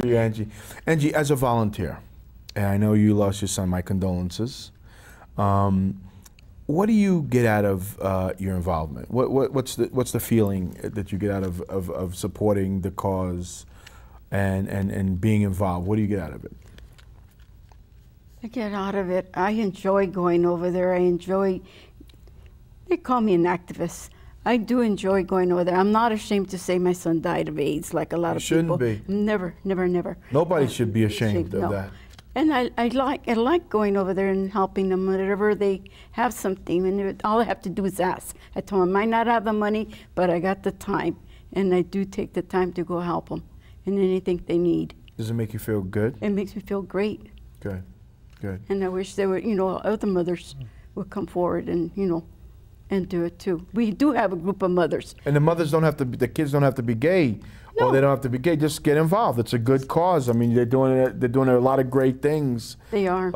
for you, Angie. Angie, as a volunteer, and I know you lost your son, my condolences. What do you get out of your involvement? What's the feeling that you get out of supporting the cause and being involved? What do you get out of it? I get out of it, I enjoy going over there. They call me an activist. I do enjoy going over there. I'm not ashamed to say my son died of AIDS like a lot of people. Shouldn't be. Never, never, never. Nobody should be ashamed of that. And I like going over there and helping them whenever they have something. And all I have to do is ask. I told them I might not have the money, but I got the time. And I do take the time to go help them in anything they need. Does it make you feel good? It makes me feel great. Good, good. And I wish there were, other mothers would come forward and, and do it too. We do have a group of mothers. And the mothers don't have to be, the kids don't have to be gay. No. Or they don't have to be gay. Just get involved. It's a good cause. I mean, they're doing a lot of great things. They are.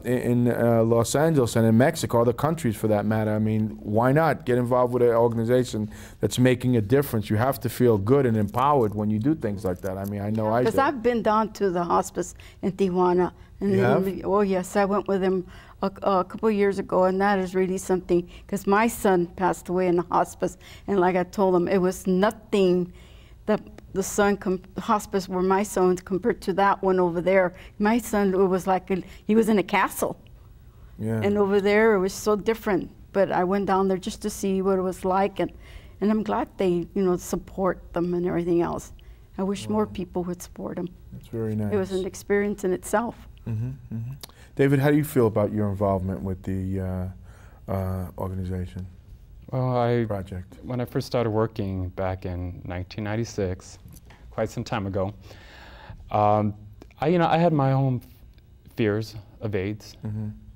In Los Angeles and in Mexico, other countries for that matter. I mean, why not get involved with an organization that's making a difference? You have to feel good and empowered when you do things like that. I mean, I know I do. Because I've been down to the hospice in Tijuana. And you have? Oh yes, I went with him a couple of years ago, and that is really something. Because my son passed away in the hospice, and like I told him, it was nothing that the hospice where my son compared to that one over there. My son, it was like he was in a castle. Yeah. And over there, it was so different. But I went down there just to see what it was like, and I'm glad they, support them and everything else. I wish more people would support them. That's very nice. It was an experience in itself. Mm-hmm, mm-hmm. David, how do you feel about your involvement with the organization? Well, project. When I first started working back in 1996, quite some time ago, I had my own fears of AIDS,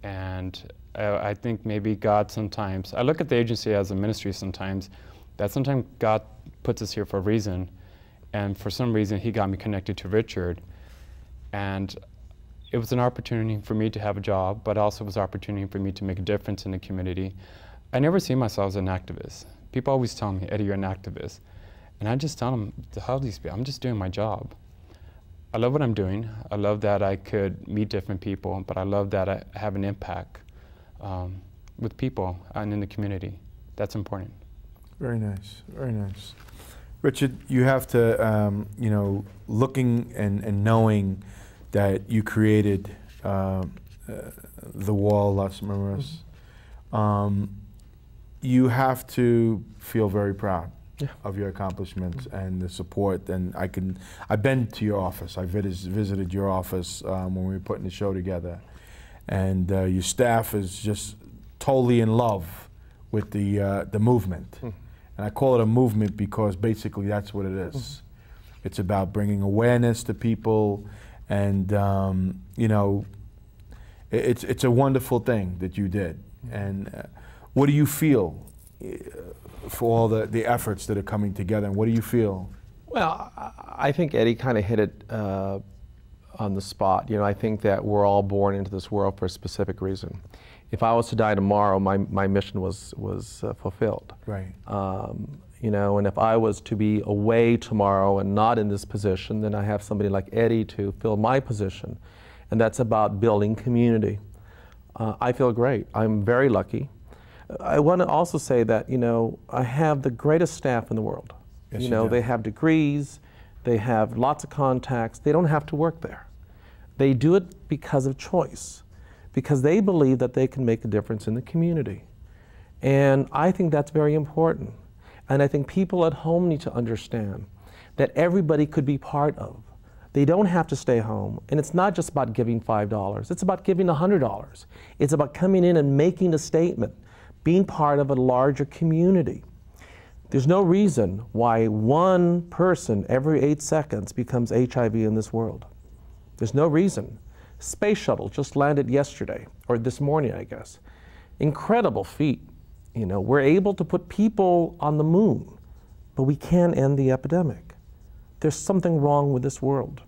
and I think maybe God sometimes, I look at the agency as a ministry sometimes, that sometimes God puts us here for a reason, and for some reason He got me connected to Richard, and it was an opportunity for me to have a job, but also was an opportunity for me to make a difference in the community. I never see myself as an activist. People always tell me, Eddie, you're an activist. And I just tell them, how these people, I'm just doing my job. I love what I'm doing. I love that I could meet different people, but I love that I have an impact with people and in the community. That's important. Very nice, very nice. Richard, you have to, looking and knowing that you created the wall, Las Memorias, you have to feel very proud of your accomplishments and the support. And I've been to your office. I visited your office when we were putting the show together. And your staff is just totally in love with the movement. And I call it a movement because basically that's what it is. It's about bringing awareness to people, and it's a wonderful thing that you did. And what do you feel for all the efforts that are coming together, and what do you feel? Well, I think Eddie kind of hit it on the spot. I think that we're all born into this world for a specific reason. If I was to die tomorrow, my mission was fulfilled. Right. And if I was to be away tomorrow and not in this position, then I have somebody like Eddie to fill my position. And that's about building community. I feel great. I'm very lucky. I want to also say that, I have the greatest staff in the world. Yes, they have degrees, they have lots of contacts. They don't have to work there. They do it because of choice, because they believe that they can make a difference in the community. And I think that's very important. And I think people at home need to understand that everybody could be part of. They don't have to stay home. And it's not just about giving $5. It's about giving $100. It's about coming in and making a statement, being part of a larger community. There's no reason why one person every 8 seconds becomes HIV in this world. There's no reason. Space shuttle just landed yesterday, or this morning, I guess. Incredible feat. We're able to put people on the moon, but we can't end the epidemic. There's something wrong with this world.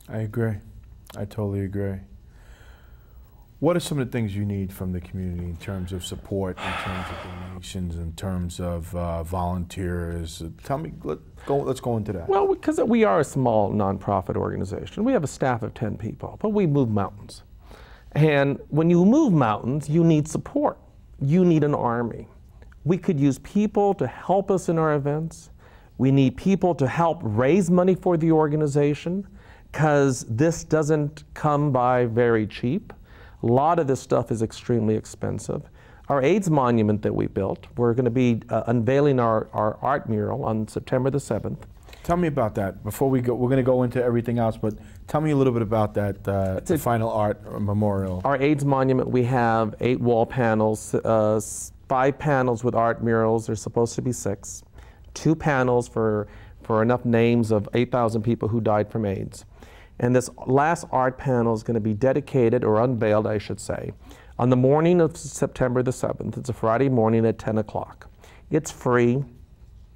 I agree. I totally agree. What are some of the things you need from the community in terms of support, in terms of donations, in terms of volunteers? Tell me, let's go into that. Well, because we are a small nonprofit organization. We have a staff of 10 people, but we move mountains. And when you move mountains, you need support. You need an army. We could use people to help us in our events. We need people to help raise money for the organization, because this doesn't come by very cheap. A lot of this stuff is extremely expensive. Our AIDS monument that we built, we're going to be unveiling our art mural on September the 7th. Tell me about that. Before we go, we're going to go into everything else, but tell me a little bit about that, the final art memorial. Our AIDS monument, we have 8 wall panels, 5 panels with art murals. There's supposed to be 6. 2 panels for enough names of 8,000 people who died from AIDS. And this last art panel is going to be dedicated, or unveiled, I should say, on the morning of September the 7th. It's a Friday morning at 10 o'clock. It's free.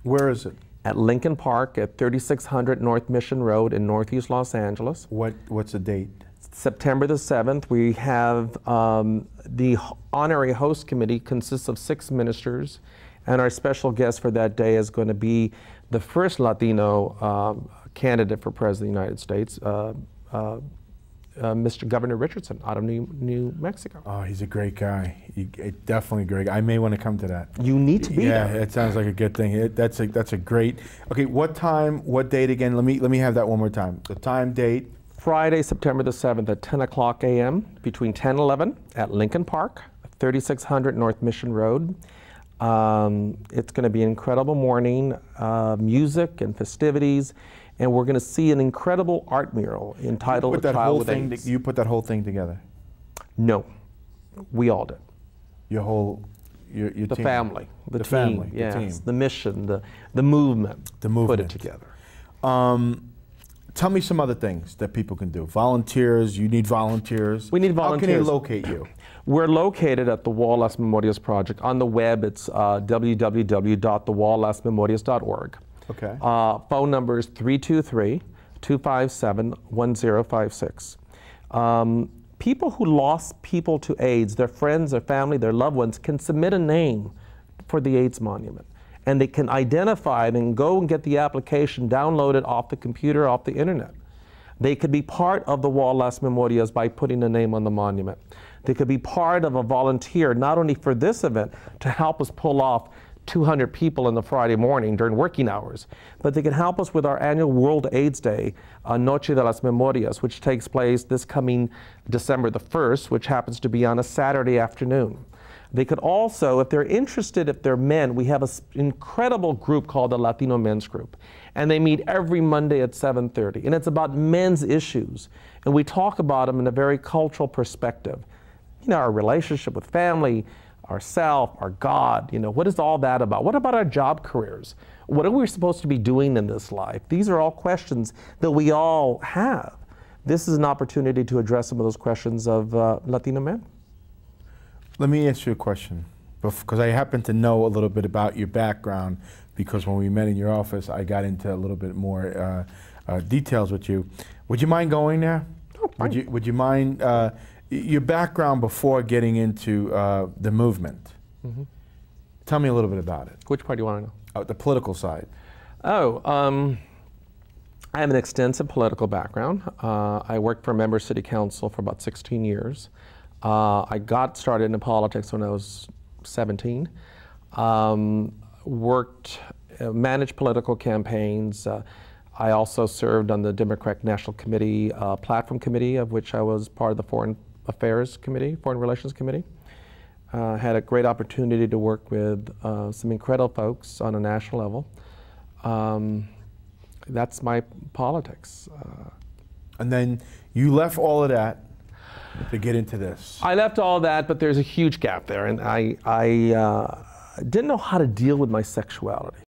Where is it? At Lincoln Park at 3600 North Mission Road in Northeast Los Angeles. What's the date? September the 7th. We have the honorary host committee consists of 6 ministers, and our special guest for that day is going to be the first Latino candidate for President of the United States, Mr. Governor Richardson out of New Mexico. Oh, he's a great guy. Definitely a great guy. I may want to come to that. You need to be there. Yeah, it sounds like a good thing. That's a great. Okay, what time? What date again? Let me have that one more time. The time, date. Friday, September the 7th at 10 o'clock a.m. between 10 and 11 at Lincoln Park, 3600 North Mission Road. It's going to be an incredible morning, music and festivities. And we're going to see an incredible art mural entitled "A Child with AIDS." You put that whole thing together? No, we all did. Your the team. Family, the team, family, yes, the team, the mission, the movement. Put it together. Tell me some other things that people can do. Volunteers. You need volunteers. We need volunteers. How can they locate you? We're located at the Wall Las Memorias Project. On the web, it's www.thewallasmemorias.org. Okay. Phone number is 323-257-1056. People who lost people to AIDS, their friends, their family, their loved ones, can submit a name for the AIDS monument. And they can identify it and go and get the application, download it off the computer, off the internet. They could be part of the Wall Las Memorias by putting a name on the monument. They could be part of a volunteer, not only for this event, to help us pull off 200 people on the Friday morning during working hours, but they can help us with our annual World AIDS Day, Noche de las Memorias, which takes place this coming December the 1st, which happens to be on a Saturday afternoon. They could also, if they're interested, if they're men, we have an incredible group called the Latino Men's Group, and they meet every Monday at 7:30, and it's about men's issues, and we talk about them in a very cultural perspective. You know, our relationship with family, ourself, our God, you know, what is all that about? What about our job careers? What are we supposed to be doing in this life? These are all questions that we all have. This is an opportunity to address some of those questions of Latino men. Let me ask you a question, because I happen to know a little bit about your background, because when we met in your office, I got into a little bit more details with you. Would you mind going there? Oh, fine. Would you mind, your background before getting into the movement? Mm-hmm. Tell me a little bit about it. Which part do you want to know? The political side. Oh, I have an extensive political background. I worked for a member of city council for about 16 years. I got started in politics when I was 17. Managed political campaigns. I also served on the Democratic National Committee Platform Committee, of which I was part of the Foreign Affairs Committee, Foreign Relations Committee. Had a great opportunity to work with some incredible folks on a national level. That's my politics. And then you left all of that to get into this. I left all that, but there's a huge gap there, and I didn't know how to deal with my sexuality.